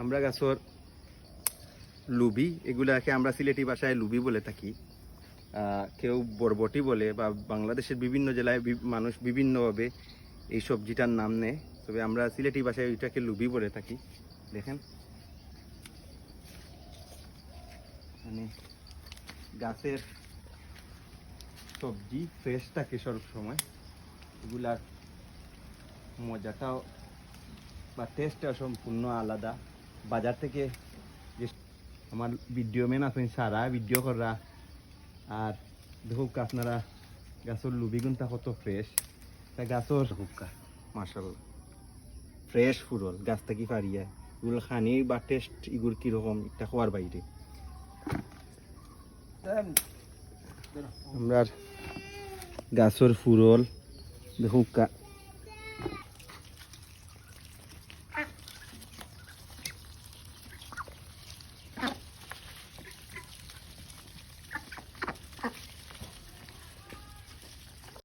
আমরা গাছর লুবি, এগুলাকে আমরা সিলেটি ভাষায় লুবি বলে থাকি। কেউ বরবটি বলে, বা বাংলাদেশের বিভিন্ন জেলায় মানুষ বিভিন্নভাবে এই সবজিটার নাম নেয়, তবে আমরা সিলেটি ভাষায় ওইটাকে লুবি বলে থাকি। দেখেন, মানে গাছের সবজি ফ্রেশ থাকে সব সময়, এগুলার মজাটাও বা টেস্টটাও সম্পূর্ণ আলাদা। বাজার থেকে যে আমার ভিডিও ম্যান আছেন সারা ভিডিও করা, আর দেখুক আপনারা গাছের লুবি গুনটা কত ফ্রেশ, তা গাছের হুক্কা মাশাআল্লাহ ফ্রেশ ফুরল গাছ থেকে পারিয়া, এগুলো খানি বা টেস্ট এগুলো কীরকম এটা খাওয়ার বাইরে। আমরা গাছের ফুরল দেখুক